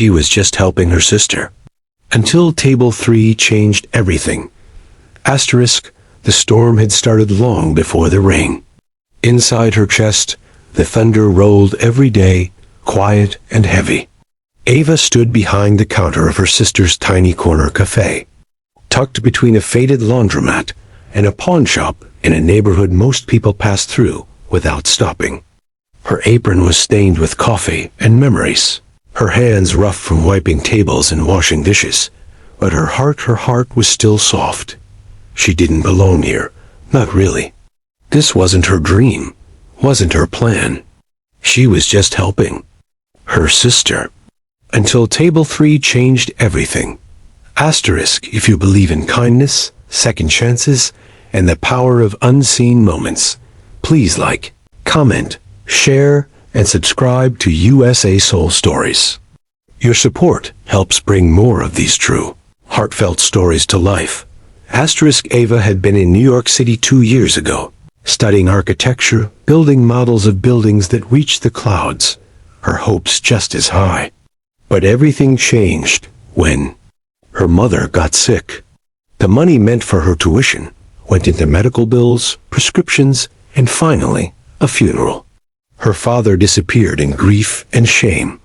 She was just helping her sister. Until table 3 changed everything. Asterisk, the storm had started long before the rain. Inside her chest, the thunder rolled every day, quiet and heavy. Ava stood behind the counter of her sister's tiny corner cafe, tucked between a faded laundromat and a pawn shop in a neighborhood most people passed through without stopping. Her apron was stained with coffee and memories, her hands rough from wiping tables and washing dishes, but her heart was still soft. She didn't belong here, not really. This wasn't her dream, wasn't her plan. She was just helping her sister. Until table 3 changed everything. Asterisk, if you believe in kindness, second chances, and the power of unseen moments, please like, comment, share, and subscribe to USA Soul Stories. Your support helps bring more of these true, heartfelt stories to life. Asterisk, Ava had been in New York City 2 years ago, studying architecture, building models of buildings that reached the clouds, her hopes just as high. But everything changed when her mother got sick. The money meant for her tuition went into medical bills, prescriptions, and finally, a funeral. Her father disappeared in grief and shame,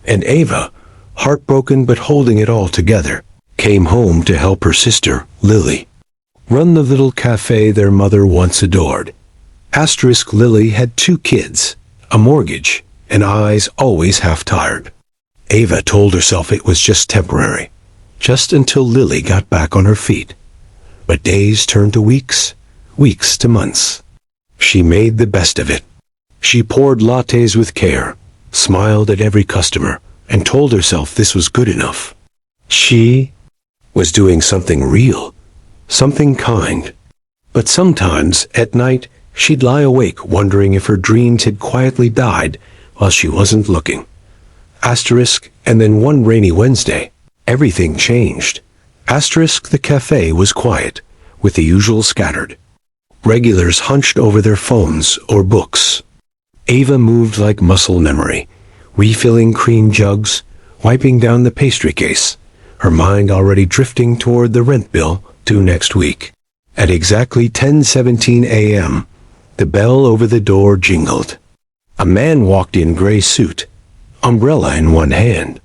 and Ava, heartbroken but holding it all together, came home to help her sister, Lily, run the little cafe their mother once adored. Asterisk, Lily had 2 kids, a mortgage, and eyes always half-tired. Ava told herself it was just temporary, just until Lily got back on her feet. But days turned to weeks, weeks to months. She made the best of it. She poured lattes with care, smiled at every customer, and told herself this was good enough. She was doing something real, something kind. But sometimes, at night, she'd lie awake wondering if her dreams had quietly died while she wasn't looking. Asterisk, and then one rainy Wednesday, everything changed. Asterisk, the cafe was quiet, with the usual scattered. Regulars hunched over their phones or books. Ava moved like muscle memory, refilling cream jugs, wiping down the pastry case, her mind already drifting toward the rent bill due next week. At exactly 10:17 a.m., the bell over the door jingled. A man walked in gray suit, umbrella in one hand,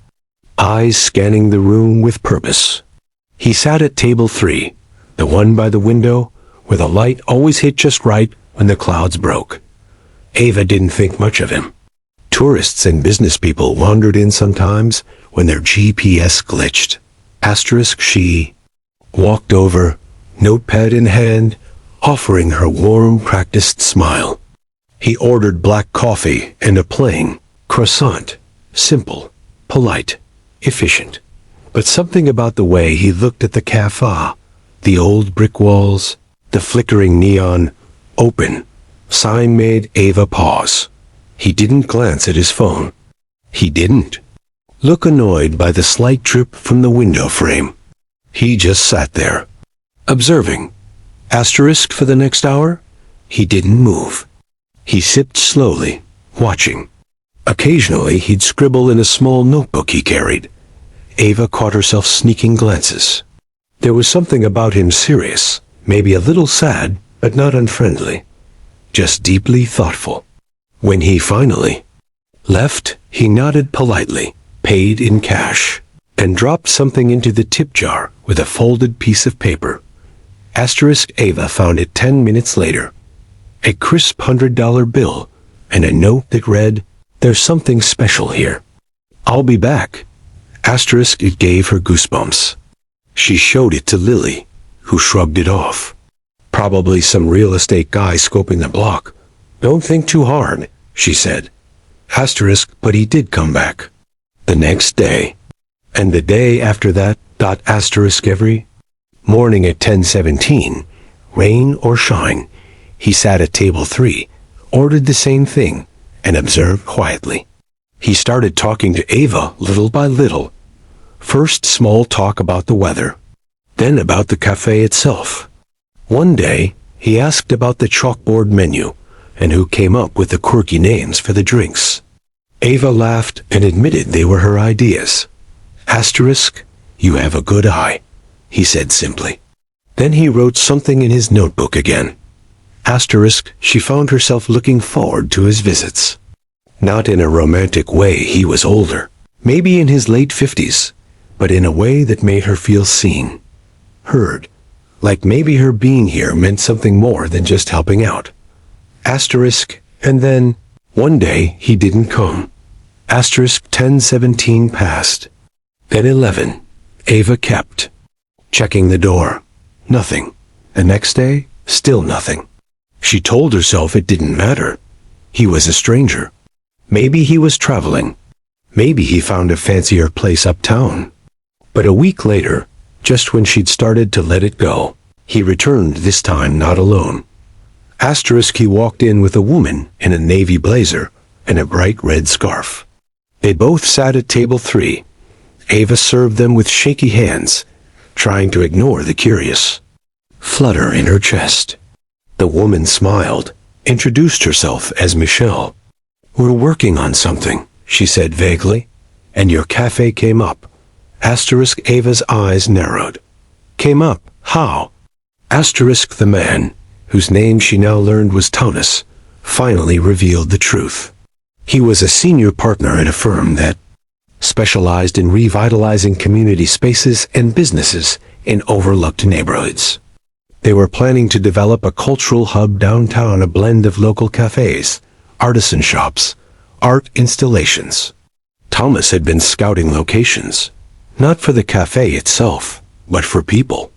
eyes scanning the room with purpose. He sat at table 3, the one by the window, where the light always hit just right when the clouds broke. Ava didn't think much of him. Tourists and business people wandered in sometimes when their GPS glitched. Asterisk, she walked over, notepad in hand, offering her warm, practiced smile. He ordered black coffee and a plain croissant. Simple, polite, efficient. But something about the way he looked at the cafe, the old brick walls, the flickering neon, open, sign made Ava pause. He didn't glance at his phone. He didn't look annoyed by the slight drip from the window frame. He just sat there, observing. Asterisk, for the next hour, he didn't move. He sipped slowly, watching. Occasionally, he'd scribble in a small notebook he carried. Ava caught herself sneaking glances. There was something about him serious, maybe a little sad, but not unfriendly. Just deeply thoughtful. When he finally left, he nodded politely, paid in cash, and dropped something into the tip jar with a folded piece of paper. Asterisk, Ava found it 10 minutes later. A crisp $100 bill and a note that read, "There's something special here. I'll be back." Asterisk, it gave her goosebumps. She showed it to Lily, who shrugged it off. Probably some real estate guy scoping the block. "Don't think too hard," she said. Asterisk, but he did come back. The next day. And the day after that. Asterisk, every morning at 10:17, rain or shine, he sat at table 3, ordered the same thing, and observed quietly. He started talking to Ava little by little. First small talk about the weather, then about the cafe itself. One day, he asked about the chalkboard menu and who came up with the quirky names for the drinks. Ava laughed and admitted they were her ideas. Asterisk, you have a good eye, he said simply. Then he wrote something in his notebook again. Asterisk, she found herself looking forward to his visits. Not in a romantic way, he was older, maybe in his late 50s, but in a way that made her feel seen, heard, like maybe her being here meant something more than just helping out. Asterisk, and then, one day, he didn't come. Asterisk 10:17 passed. Then 11. Ava kept checking the door. Nothing. The next day, still nothing. She told herself it didn't matter. He was a stranger. Maybe he was traveling. Maybe he found a fancier place uptown. But a week later, just when she'd started to let it go, he returned, this time not alone. Asterisk, he walked in with a woman in a navy blazer and a bright red scarf. They both sat at table 3. Ava served them with shaky hands, trying to ignore the curious flutter in her chest. The woman smiled, introduced herself as Michelle. We're working on something, she said vaguely, and your cafe came up. Asterisk, Ava's eyes narrowed. Came up? How? Asterisk, the man, whose name she now learned was Thomas, finally revealed the truth. He was a senior partner at a firm that specialized in revitalizing community spaces and businesses in overlooked neighborhoods. They were planning to develop a cultural hub downtown, a blend of local cafes, artisan shops, art installations. Thomas had been scouting locations, not for the cafe itself, but for people.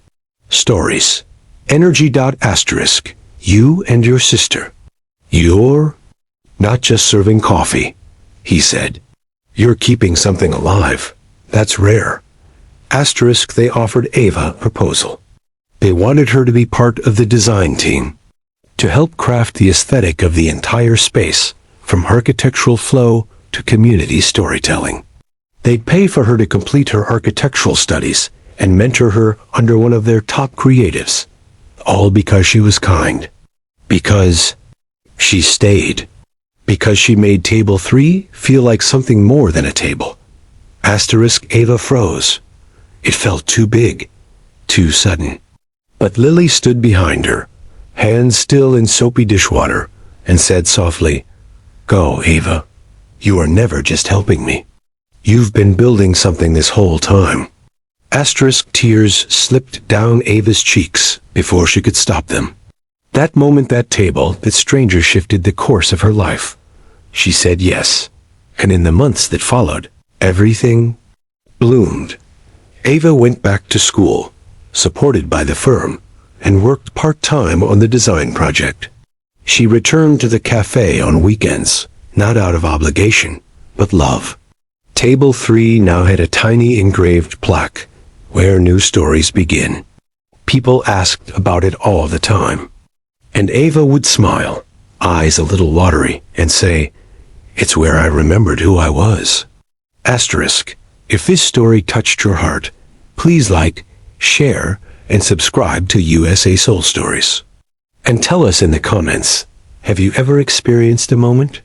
Stories. Energy. Asterisk. You and your sister. You're not just serving coffee, he said. You're keeping something alive. That's rare. Asterisk, they offered Ava a proposal. They wanted her to be part of the design team, to help craft the aesthetic of the entire space, from architectural flow to community storytelling. They'd pay for her to complete her architectural studies and mentor her under one of their top creatives, all because she was kind. Because she stayed. Because she made table 3 feel like something more than a table. Asterisk, Ava froze. It felt too big, too sudden. But Lily stood behind her, hands still in soapy dishwater, and said softly, Go, Ava. You are never just helping me. You've been building something this whole time. Asterisk, tears slipped down Ava's cheeks before she could stop them. That moment, that table, that stranger shifted the course of her life. She said yes, and in the months that followed, everything bloomed. Ava went back to school, supported by the firm, and worked part-time on the design project. She returned to the cafe on weekends, not out of obligation, but love. Table 3 now had a tiny engraved plaque, Where New Stories Begin. People asked about it all the time. And Ava would smile, eyes a little watery, and say, It's where I remembered who I was. Asterisk, if this story touched your heart, please like, share, and subscribe to USA Soul Stories. And tell us in the comments, have you ever experienced a moment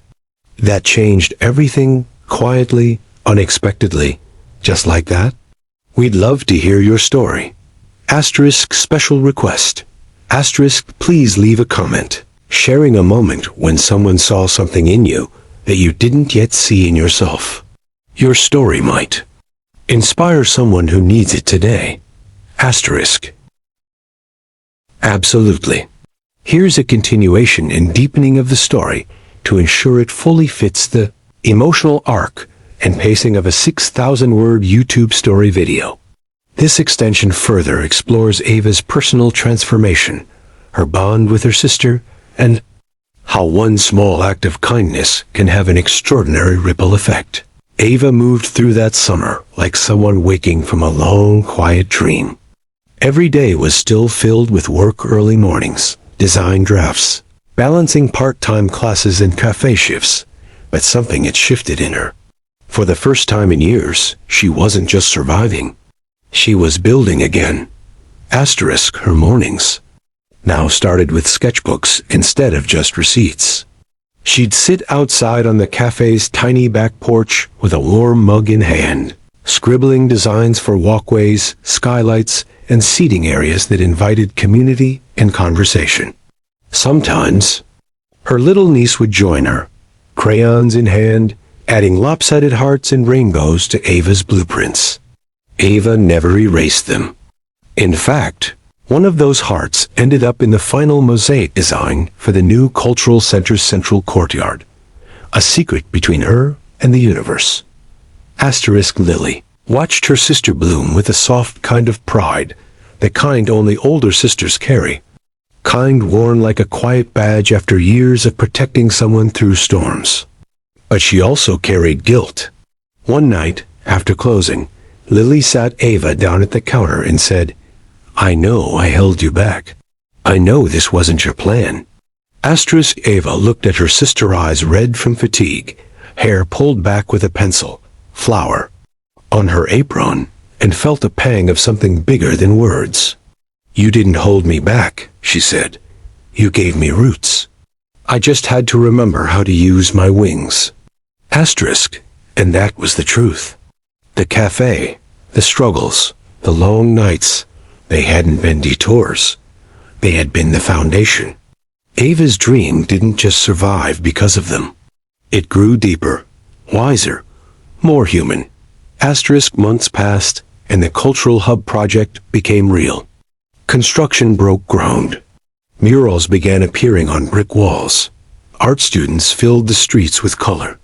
that changed everything quietly, unexpectedly, just like that? We'd love to hear your story. Asterisk, special request. Asterisk, please leave a comment, sharing a moment when someone saw something in you that you didn't yet see in yourself. Your story might inspire someone who needs it today. Asterisk. Absolutely. Here's a continuation and deepening of the story to ensure it fully fits the emotional arc and pacing of a 6,000-word YouTube story video. This extension further explores Ava's personal transformation, her bond with her sister, and how one small act of kindness can have an extraordinary ripple effect. Ava moved through that summer like someone waking from a long, quiet dream. Every day was still filled with work, early mornings, design drafts, balancing part-time classes and cafe shifts, but something had shifted in her. For the first time in years, she wasn't just surviving. She was building again. Asterisk, her mornings now started with sketchbooks instead of just receipts. She'd sit outside on the cafe's tiny back porch with a warm mug in hand, scribbling designs for walkways, skylights, and seating areas that invited community and conversation. Sometimes, her little niece would join her, crayons in hand, adding lopsided hearts and rainbows to Ava's blueprints. Ava never erased them. In fact, one of those hearts ended up in the final mosaic design for the new Cultural Center's central courtyard, a secret between her and the universe. Lily watched her sister bloom with a soft kind of pride, the kind only older sisters carry, kind worn like a quiet badge after years of protecting someone through storms. But she also carried guilt. One night, after closing, Lily sat Ava down at the counter and said, "I know I held you back. I know this wasn't your plan." Ava looked at her sister, eyes red from fatigue, hair pulled back with a pencil, flour on her apron, and felt a pang of something bigger than words. "You didn't hold me back," she said. "You gave me roots. I just had to remember how to use my wings." And that was the truth. The cafe, the struggles, the long nights, they hadn't been detours. They had been the foundation. Ava's dream didn't just survive because of them. It grew deeper, wiser, more human. Months passed, and the Cultural Hub project became real. Construction broke ground. Murals began appearing on brick walls. Art students filled the streets with color.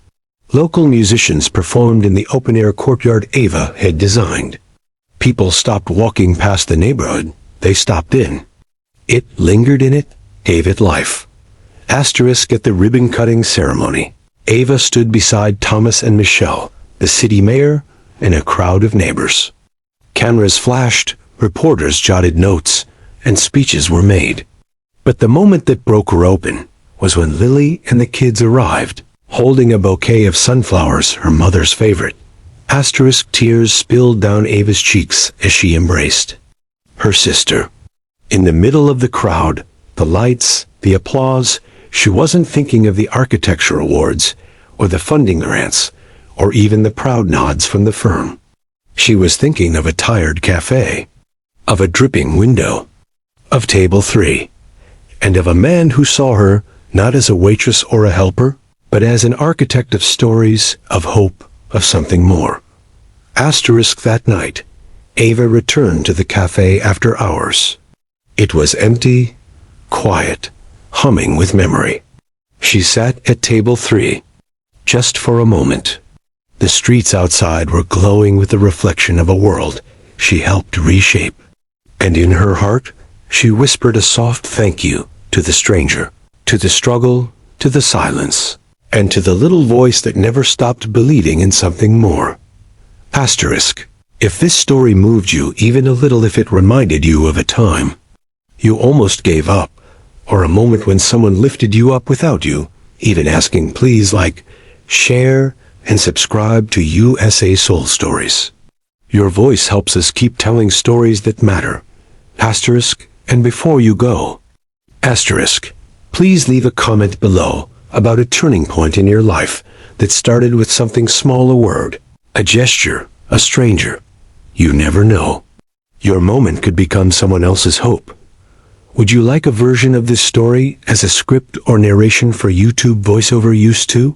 Local musicians performed in the open-air courtyard Ava had designed. People stopped walking past the neighborhood. They stopped in. It lingered in it, gave it life. At the ribbon-cutting ceremony, Ava stood beside Thomas and Michelle, the city mayor, and a crowd of neighbors. Cameras flashed, reporters jotted notes, and speeches were made. But the moment that broke her open was when Lily and the kids arrived, holding a bouquet of sunflowers, her mother's favorite. Tears spilled down Ava's cheeks as she embraced her sister. In the middle of the crowd, the lights, the applause, she wasn't thinking of the architecture awards, or the funding grants, or even the proud nods from the firm. She was thinking of a tired cafe, of a dripping window, of table 3, and of a man who saw her not as a waitress or a helper, but as an architect of stories, of hope, of something more. That night, Ava returned to the cafe after hours. It was empty, quiet, humming with memory. She sat at table 3, just for a moment. The streets outside were glowing with the reflection of a world she helped reshape. And in her heart, she whispered a soft thank you to the stranger, to the struggle, to the silence, and to the little voice that never stopped believing in something more. If this story moved you even a little, if it reminded you of a time you almost gave up, or a moment when someone lifted you up without you even asking, please like, share, and subscribe to USA Soul Stories. Your voice helps us keep telling stories that matter. And before you go, please leave a comment below about a turning point in your life that started with something small, a word, a gesture, a stranger. You never know. Your moment could become someone else's hope. Would you like a version of this story as a script or narration for YouTube voiceover use too?